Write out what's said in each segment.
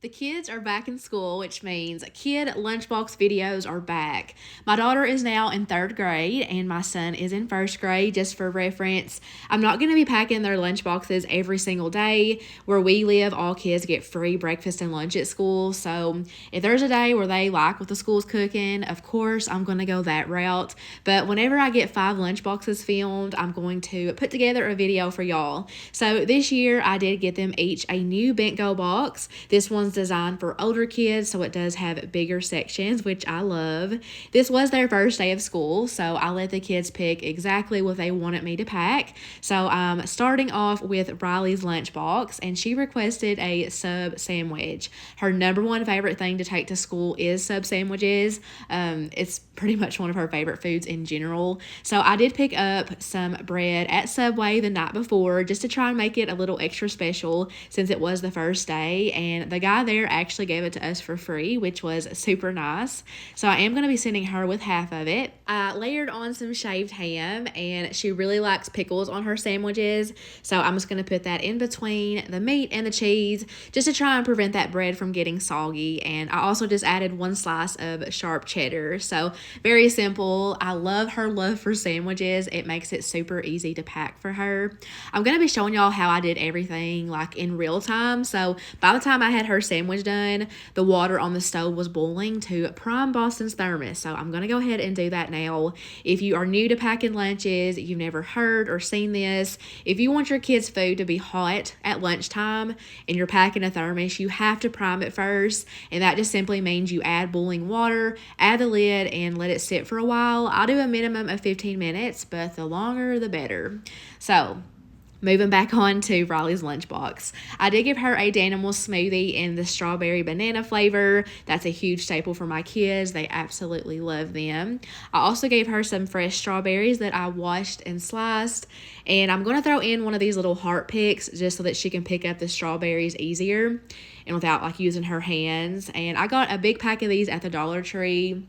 The kids are back in school, which means kid lunchbox videos are back. My daughter is now in third grade and my son is in first grade. Just for reference, I'm not going to be packing their lunchboxes every single day. Where we live, all kids get free breakfast and lunch at school. So if there's a day where they like what the school's cooking, of course, I'm going to go that route. But whenever I get 5 lunchboxes filmed, I'm going to put together a video for y'all. So this year, I did get them each a new Bent Go box. This one's designed for older kids, so it does have bigger sections, which I love. This was their first day of school, so I let the kids pick exactly what they wanted me to pack. So I'm starting off with Riley's lunchbox, and she requested a sub sandwich. Her number one favorite thing to take to school is sub sandwiches. It's pretty much one of her favorite foods in general. So I did pick up some bread at Subway the night before just to try and make it a little extra special since it was the first day, and the guy there actually gave it to us for free, which was super nice. So I am going to be sending her with half of it. I layered on some shaved ham, and she really likes pickles on her sandwiches, so I'm just going to put that in between the meat and the cheese just to try and prevent that bread from getting soggy. And I also just added 1 slice of sharp cheddar. So very simple. I love her love for sandwiches. It makes it super easy to pack for her. I'm going to be showing y'all how I did everything like in real time. So by the time I had her sandwich done, the water on the stove was boiling to prime Boston's thermos. So I'm going to go ahead and do that now. If you are new to packing lunches, you've never heard or seen this, if you want your kids' food to be hot at lunchtime and you're packing a thermos, you have to prime it first. And that just simply means you add boiling water, add the lid, and let it sit for a while. I'll do a minimum of 15 minutes, but the longer the better. So moving back on to Riley's lunchbox. I did give her a Danimal smoothie in the strawberry banana flavor. That's a huge staple for my kids. They absolutely love them. I also gave her some fresh strawberries that I washed and sliced. And I'm going to throw in one of these little heart picks just so that she can pick up the strawberries easier and without like using her hands. And I got a big pack of these at the Dollar Tree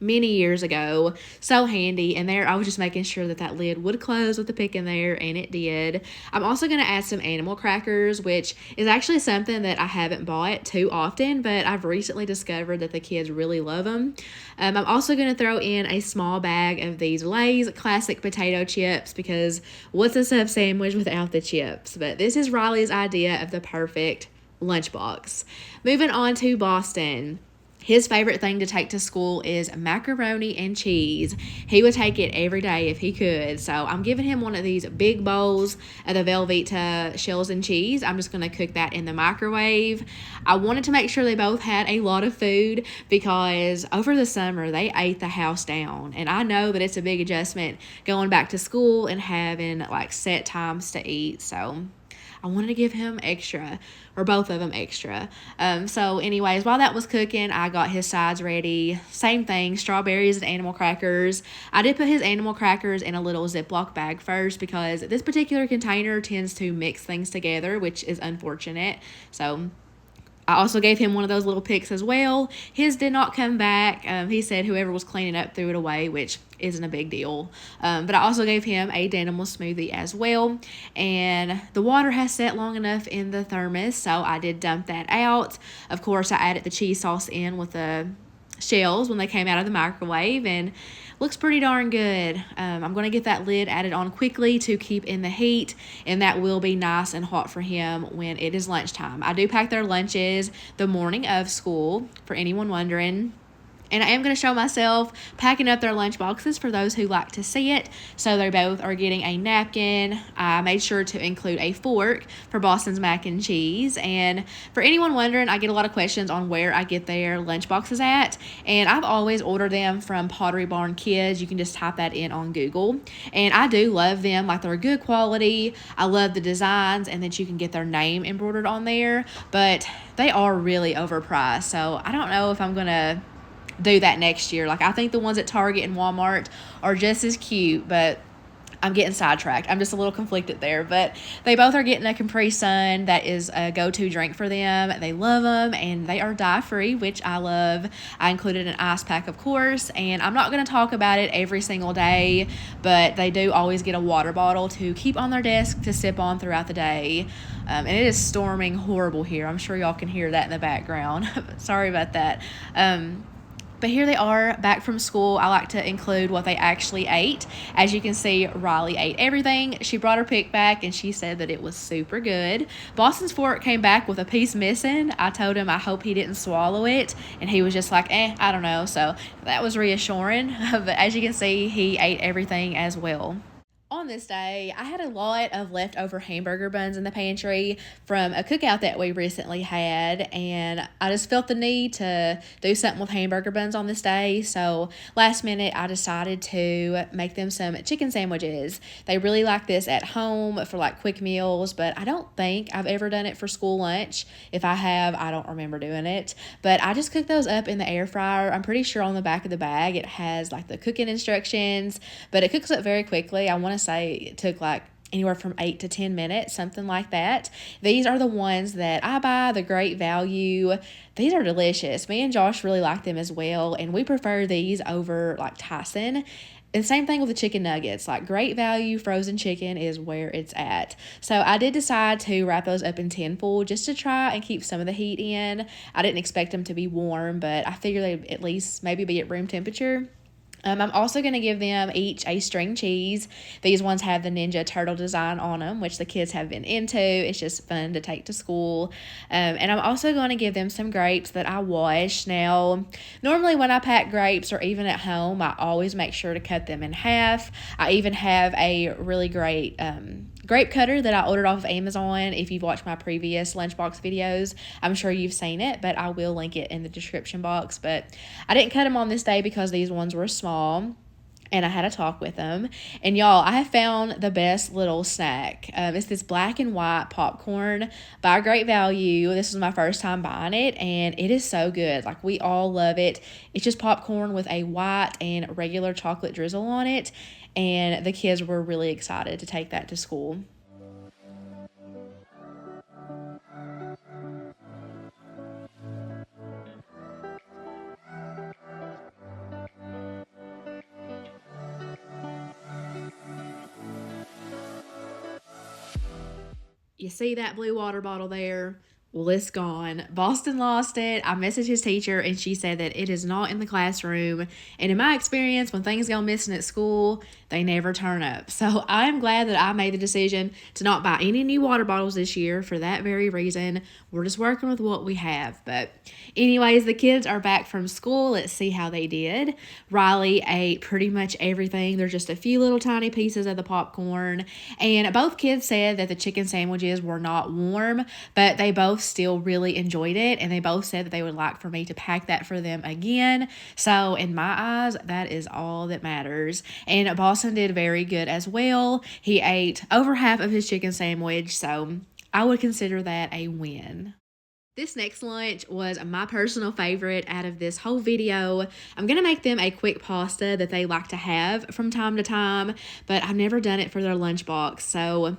many years ago. So handy. And there I was just making sure that that lid would close with the pick in there, and it did. I'm also going to add some animal crackers, which is actually something that I haven't bought too often, but I've recently discovered that the kids really love them. I'm also going to throw in a small bag of these Lay's classic potato chips, because what's a sub sandwich without the chips? But this is Riley's idea of the perfect lunchbox. Moving on to Boston. His favorite thing to take to school is macaroni and cheese. He would take it every day if he could. So I'm giving him one of these big bowls of the Velveeta shells and cheese. I'm just going to cook that in the microwave. I wanted to make sure they both had a lot of food because over the summer they ate the house down. And I know that it's a big adjustment going back to school and having like set times to eat. So I wanted to give him extra, or both of them extra. So anyways, while that was cooking, I got his sides ready. Same thing, strawberries and animal crackers. I did put his animal crackers in a little Ziploc bag first because this particular container tends to mix things together, which is unfortunate. So I also gave him one of those little picks as well. His did not come back. He said whoever was cleaning up threw it away, which isn't a big deal. But I also gave him a Danimal smoothie as well. And the water has set long enough in the thermos, so I did dump that out. Of course, I added the cheese sauce in with the shells when they came out of the microwave, and looks pretty darn good. I'm going to get that lid added on quickly to keep in the heat, and that will be nice and hot for him when it is lunchtime. I do pack their lunches the morning of school, for anyone wondering. And I am going to show myself packing up their lunch boxes for those who like to see it. So they both are getting a napkin. I made sure to include a fork for Boston's mac and cheese. And for anyone wondering, I get a lot of questions on where I get their lunch boxes at. And I've always ordered them from Pottery Barn Kids. You can just type that in on Google. And I do love them. Like, they're good quality. I love the designs and that you can get their name embroidered on there. But they are really overpriced. So I don't know if I'm going to do that next year. Like, I think the ones at Target and Walmart are just as cute, but I'm getting sidetracked. I'm just a little conflicted there, but they both are getting a Capri Sun. That is a go-to drink for them. They love them, and they are dye-free, which I love. I included an ice pack, of course, and I'm not going to talk about it every single day, but they do always get a water bottle to keep on their desk to sip on throughout the day. And it is storming horrible here. I'm sure y'all can hear that in the background. Sorry about that. But here they are back from school. I like to include what they actually ate. As you can see, Riley ate everything. She brought her pick back and she said that it was super good. Boston's fork came back with a piece missing. I told him I hope he didn't swallow it, and he was just like, I don't know. So that was reassuring. But as you can see, he ate everything as well. On this day, I had a lot of leftover hamburger buns in the pantry from a cookout that we recently had, and I just felt the need to do something with hamburger buns on this day. So last minute, I decided to make them some chicken sandwiches. They really like this at home for like quick meals, but I don't think I've ever done it for school lunch. If I have, I don't remember doing it. But I just cooked those up in the air fryer. I'm pretty sure on the back of the bag it has like the cooking instructions, but it cooks up very quickly. I want to say it took like anywhere from 8 to 10 minutes, something like that. These are the ones that I buy, the Great Value. These are delicious. Me and Josh really like them as well, and we prefer these over like Tyson. And same thing with the chicken nuggets. Like Great Value frozen chicken is where it's at. So I did decide to wrap those up in tinfoil just to try and keep some of the heat in. I didn't expect them to be warm, but I figured they'd at least maybe be at room temperature. I'm also going to give them each a string cheese. These ones have the Ninja Turtle design on them, which the kids have been into. It's just fun to take to school. And I'm also going to give them some grapes that I wash. Now, normally when I pack grapes or even at home, I always make sure to cut them in half. I even have a really great grape cutter that I ordered off of Amazon. If you've watched my previous Lunchbox videos, I'm sure you've seen it, but I will link it in the description box. But I didn't cut them on this day because these ones were small, and I had a talk with them. And y'all, I have found the best little snack. It's this black and white popcorn by Great Value. This was my first time buying it, and it is so good. Like, we all love it. It's just popcorn with a white and regular chocolate drizzle on it, and the kids were really excited to take that to school. You see that blue water bottle there? Well, it's gone. Boston lost it. I messaged his teacher, and she said that it is not in the classroom. And in my experience, when things go missing at school, they never turn up. So I'm glad that I made the decision to not buy any new water bottles this year for that very reason. We're just working with what we have. But anyways, the kids are back from school. Let's see how they did. Riley ate pretty much everything. There's just a few little tiny pieces of the popcorn. And both kids said that the chicken sandwiches were not warm, but they both still really enjoyed it, and they both said that they would like for me to pack that for them again. So in my eyes, that is all that matters. And Boston did very good as well. He ate over half of his chicken sandwich, so I would consider that a win. This next lunch was my personal favorite out of this whole video. I'm going to make them a quick pasta that they like to have from time to time, but I've never done it for their lunchbox. So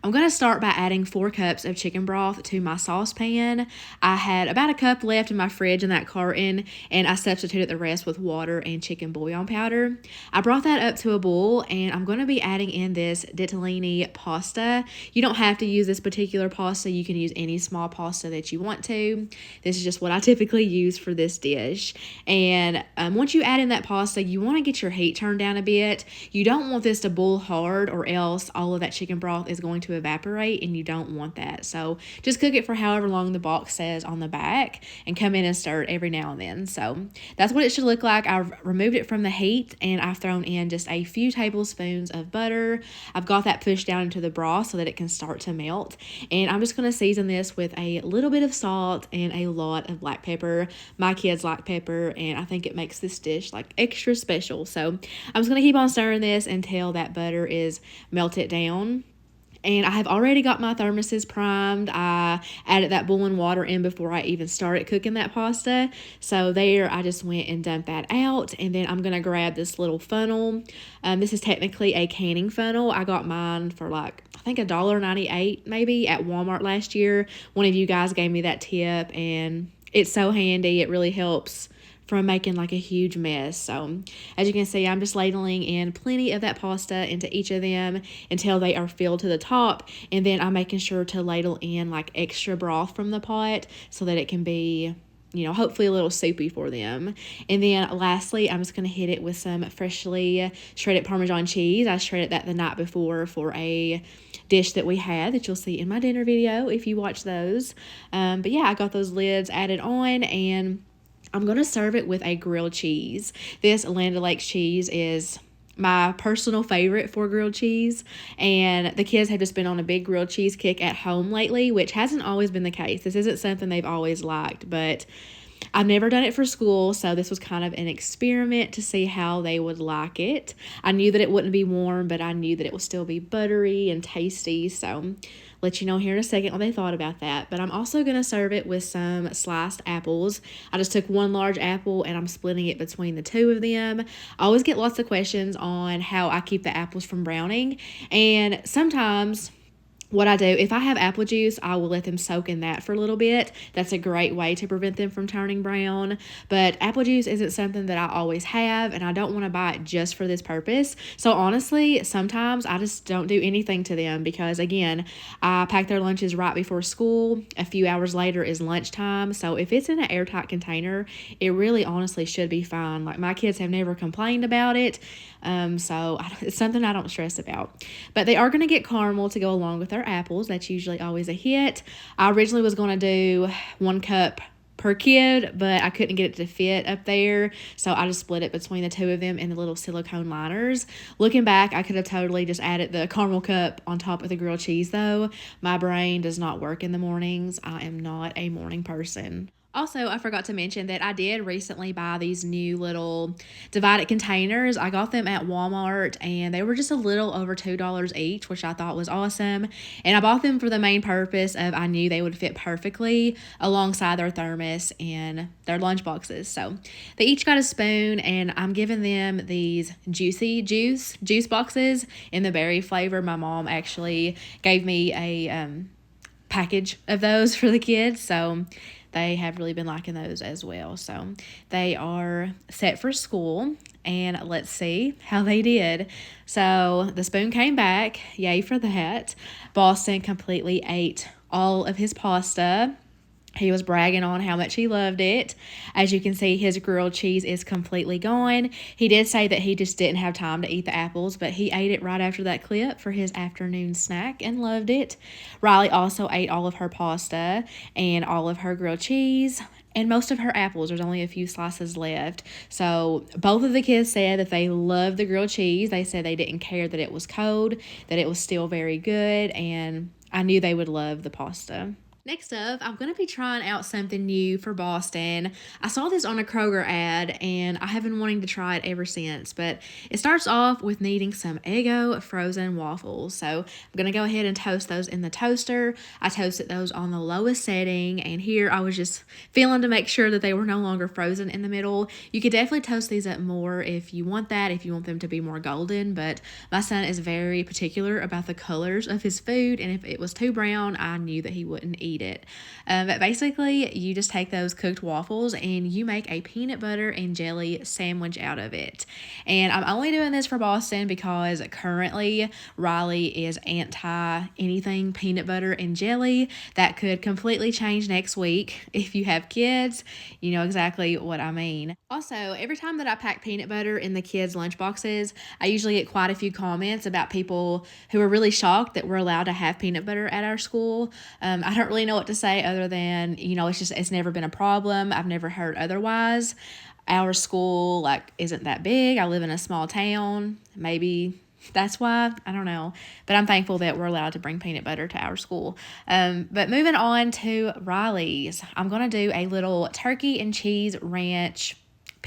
I'm going to start by adding 4 cups of chicken broth to my saucepan. I had about a cup left in my fridge in that carton, and I substituted the rest with water and chicken bouillon powder. I brought that up to a boil, and I'm going to be adding in this ditalini pasta. You don't have to use this particular pasta. You can use any small pasta that you want to. This is just what I typically use for this dish. And once you add in that pasta, you want to get your heat turned down a bit. You don't want this to boil hard, or else all of that chicken broth is going to evaporate, and you don't want that. So just cook it for however long the box says on the back, and come in and stir it every now and then. So that's what it should look like. I've removed it from the heat, and I've thrown in just a few tablespoons of butter. I've got that pushed down into the broth so that it can start to melt, and I'm just going to season this with a little bit of salt and a lot of black pepper. My kids like pepper, and I think it makes this dish like extra special. So I'm just going to keep on stirring this until that butter is melted down. And I have already got my thermoses primed. I added that boiling water in before I even started cooking that pasta. So there, I just went and dumped that out. And then I'm going to grab this little funnel. This is technically a canning funnel. I got mine for like, I think $1.98 maybe at Walmart last year. One of you guys gave me that tip, and it's so handy. It really helps from making like a huge mess. So as you can see, I'm just ladling in plenty of that pasta into each of them until they are filled to the top. And then I'm making sure to ladle in like extra broth from the pot so that it can be, hopefully a little soupy for them. And then lastly, I'm just going to hit it with some freshly shredded Parmesan cheese. I shredded that the night before for a dish that we had that you'll see in my dinner video if you watch those. But yeah, I got those lids added on, and I'm going to serve it with a grilled cheese. This Land O'Lakes cheese is my personal favorite for grilled cheese, and the kids have just been on a big grilled cheese kick at home lately, which hasn't always been the case. This isn't something they've always liked, but I've never done it for school, so this was kind of an experiment to see how they would like it. I knew that it wouldn't be warm, but I knew that it would still be buttery and tasty, so let you know here in a second what they thought about that. But I'm also going to serve it with some sliced apples. I just took one large apple and I'm splitting it between the two of them. I always get lots of questions on how I keep the apples from browning, and sometimes what I do, if I have apple juice, I will let them soak in that for a little bit. That's a great way to prevent them from turning brown. But apple juice isn't something that I always have, and I don't want to buy it just for this purpose. So honestly, sometimes I just don't do anything to them because, again, I pack their lunches right before school. A few hours later is lunchtime. So if it's in an airtight container, it really honestly should be fine. Like, my kids have never complained about it. So it's something I don't stress about. But they are going to get caramel to go along with their apples. That's usually always a hit. I originally was going to do 1 cup per kid, but I couldn't get it to fit up there, so I just split it between the two of them in the little silicone liners. Looking back, I could have totally just added the caramel cup on top of the grilled cheese, though. My brain does not work in the mornings. I am not a morning person. Also, I forgot to mention that I did recently buy these new little divided containers. I got them at Walmart, and they were just a little over $2 each, which I thought was awesome. And I bought them for the main purpose of I knew they would fit perfectly alongside their thermos and their lunch boxes. So they each got a spoon, and I'm giving them these juicy juice boxes in the berry flavor. My mom actually gave me a package of those for the kids, so they have really been liking those as well. So they are set for school, and let's see how they did. So the spoon came back. Yay for that. Boston completely ate all of his pasta. He was bragging on how much he loved it. As you can see, his grilled cheese is completely gone. He did say that he just didn't have time to eat the apples, but he ate it right after that clip for his afternoon snack and loved it. Riley also ate all of her pasta and all of her grilled cheese and most of her apples. There's only a few slices left. So both of the kids said that they loved the grilled cheese. They said they didn't care that it was cold, that it was still very good, and I knew they would love the pasta. Next up, I'm going to be trying out something new for Boston. I saw this on a Kroger ad, and I have been wanting to try it ever since, but it starts off with needing some Eggo frozen waffles. So I'm going to go ahead and toast those in the toaster. I toasted those on the lowest setting, and here I was just feeling to make sure that they were no longer frozen in the middle. You could definitely toast these up more if you want that, if you want them to be more golden, but my son is very particular about the colors of his food, and if it was too brown, I knew that he wouldn't eat it. But basically, you just take those cooked waffles and you make a peanut butter and jelly sandwich out of it. And I'm only doing this for Boston because currently Riley is anti anything peanut butter and jelly. That could completely change next week. If you have kids, you know exactly what I mean. Also, every time that I pack peanut butter in the kids' lunch boxes, I usually get quite a few comments about people who are really shocked that we're allowed to have peanut butter at our school. I don't really know what to say other than, it's never been a problem. I've never heard otherwise. Our school, isn't that big. I live in a small town. Maybe that's why. I don't know. But I'm thankful that we're allowed to bring peanut butter to our school. But moving on to Riley's, I'm going to do a little turkey and cheese ranch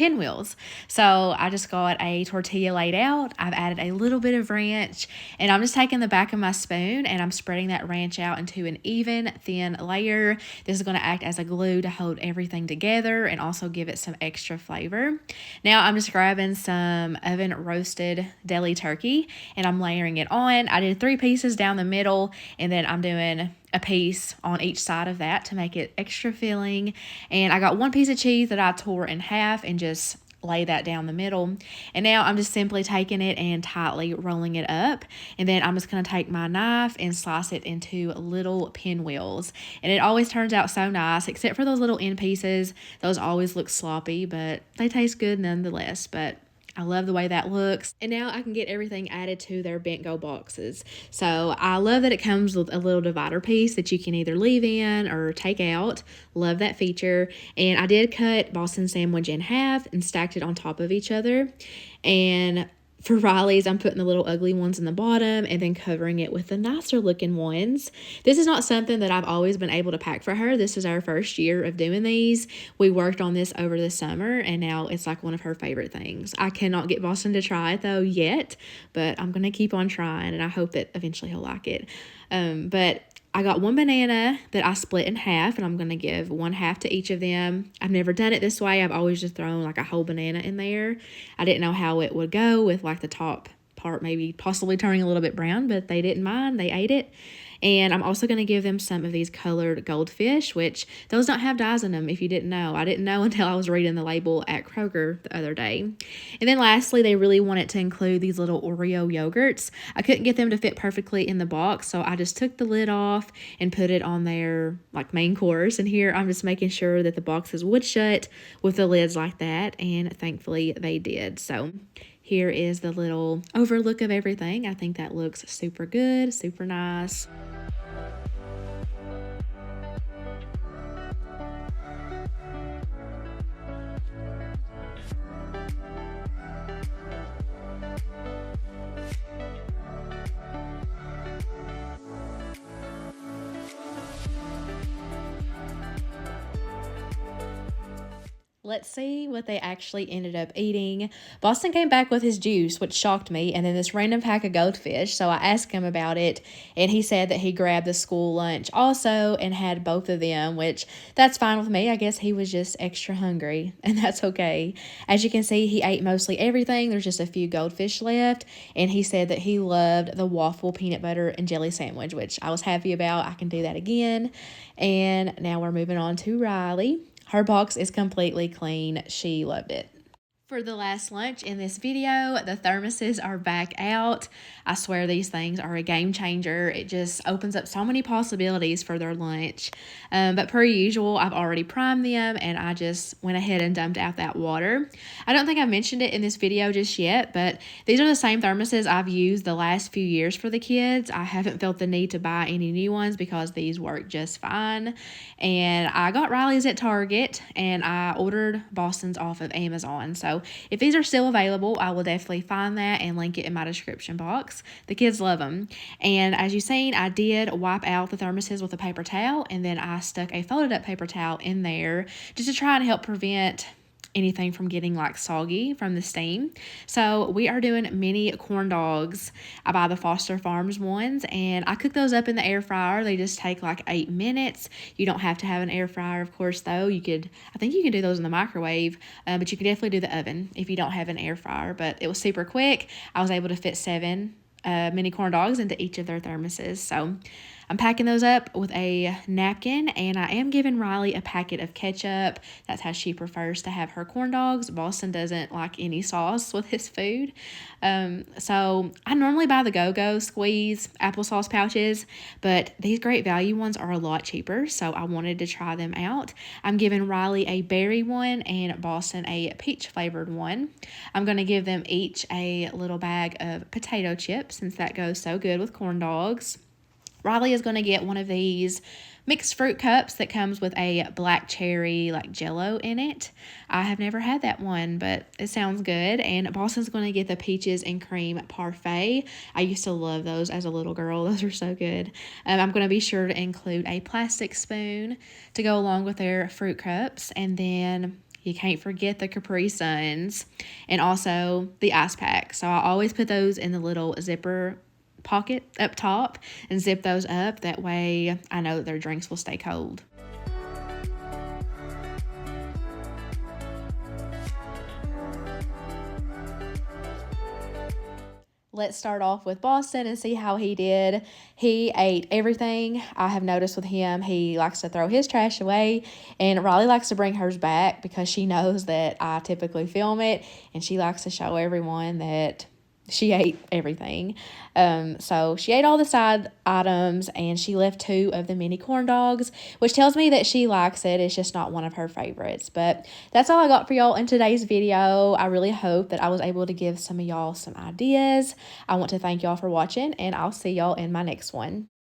pinwheels. So I just got a tortilla laid out. I've added a little bit of ranch, and I'm just taking the back of my spoon and I'm spreading that ranch out into an even thin layer. This is going to act as a glue to hold everything together and also give it some extra flavor. Now I'm just grabbing some oven roasted deli turkey and I'm layering it on. I did 3 pieces down the middle, and then I'm doing a piece on each side of that to make it extra filling. And I got 1 piece of cheese that I tore in half and just lay that down the middle. And now I'm just simply taking it and tightly rolling it up. And then I'm just going to take my knife and slice it into little pinwheels. And it always turns out so nice, except for those little end pieces. Those always look sloppy, but they taste good nonetheless. But I love the way that looks. And now I can get everything added to their bent go boxes. So I love that it comes with a little divider piece that you can either leave in or take out. Love that feature. And I did cut Boston sandwich in half and stacked it on top of each other. And for Riley's, I'm putting the little ugly ones in the bottom and then covering it with the nicer looking ones. This is not something that I've always been able to pack for her. This is our first year of doing these. We worked on this over the summer, and now it's like one of her favorite things. I cannot get Boston to try it though yet, but I'm going to keep on trying, and I hope that eventually he'll like it. But I got 1 banana that I split in half, and I'm going to give 1 half to each of them. I've never done it this way. I've always just thrown like a whole banana in there. I didn't know how it would go with like the top part maybe possibly turning a little bit brown, but they didn't mind. They ate it. And I'm also going to give them some of these colored goldfish, which those don't have dyes in them, if you didn't know. I didn't know until I was reading the label at Kroger the other day. And then lastly, they really wanted to include these little Oreo yogurts. I couldn't get them to fit perfectly in the box, so I just took the lid off and put it on their like main course. And here I'm just making sure that the boxes would shut with the lids like that, and thankfully they did. So here is the little overlook of everything. I think that looks super good, super nice. Let's see what they actually ended up eating. Boston came back with his juice, which shocked me, and then this random pack of goldfish. So I asked him about it, and he said that he grabbed the school lunch also and had both of them, which that's fine with me. I guess he was just extra hungry, and that's okay. As you can see, he ate mostly everything. There's just a few goldfish left, and he said that he loved the waffle peanut butter and jelly sandwich, which I was happy about. I can do that again. And now we're moving on to Riley. Her box is completely clean. She loved it. For the last lunch in this video, the thermoses are back out. I swear these things are a game changer. It just opens up so many possibilities for their lunch. But per usual, I've already primed them, and I just went ahead and dumped out that water. I don't think I mentioned it in this video just yet, but these are the same thermoses I've used the last few years for the kids. I haven't felt the need to buy any new ones because these work just fine. And I got Riley's at Target, and I ordered Boston's off of Amazon. So if these are still available, I will definitely find that and link it in my description box. The kids love them. And as you've seen, I did wipe out the thermoses with a paper towel, and then I stuck a folded up paper towel in there just to try and help prevent anything from getting like soggy from the steam. So we are doing mini corn dogs. I buy the Foster Farms ones, and I cook those up in the air fryer. They just take like 8 minutes. You don't have to have an air fryer, of course, though. I think you can do those in the microwave, but you can definitely do the oven if you don't have an air fryer. But it was super quick. I was able to fit 7 mini corn dogs into each of their thermoses. So I'm packing those up with a napkin, and I am giving Riley a packet of ketchup. That's how she prefers to have her corn dogs. Boston doesn't like any sauce with his food. So I normally buy the Go-Go Squeeze applesauce pouches, but these Great Value ones are a lot cheaper, so I wanted to try them out. I'm giving Riley a berry one and Boston a peach flavored one. I'm going to give them each a little bag of potato chips since that goes so good with corn dogs. Riley is going to get one of these mixed fruit cups that comes with a black cherry like jello in it. I have never had that one, but it sounds good. And Boston's going to get the peaches and cream parfait. I used to love those as a little girl. Those are so good. I'm going to be sure to include a plastic spoon to go along with their fruit cups. And then You can't forget the Capri Suns and also the ice pack. So I always put those in the little zipper pocket up top and zip those up. That way I know that their drinks will stay cold. Let's start off with Boston and see how he did. He ate everything. I have noticed with him, he likes to throw his trash away, and Riley likes to bring hers back because she knows that I typically film it, and she likes to show everyone that she ate everything. So she ate all the side items, and she left 2 of the mini corn dogs, which tells me that she likes it. It's just not one of her favorites. But that's all I got for y'all in today's video. I really hope that I was able to give some of y'all some ideas. I want to thank y'all for watching, and I'll see y'all in my next one.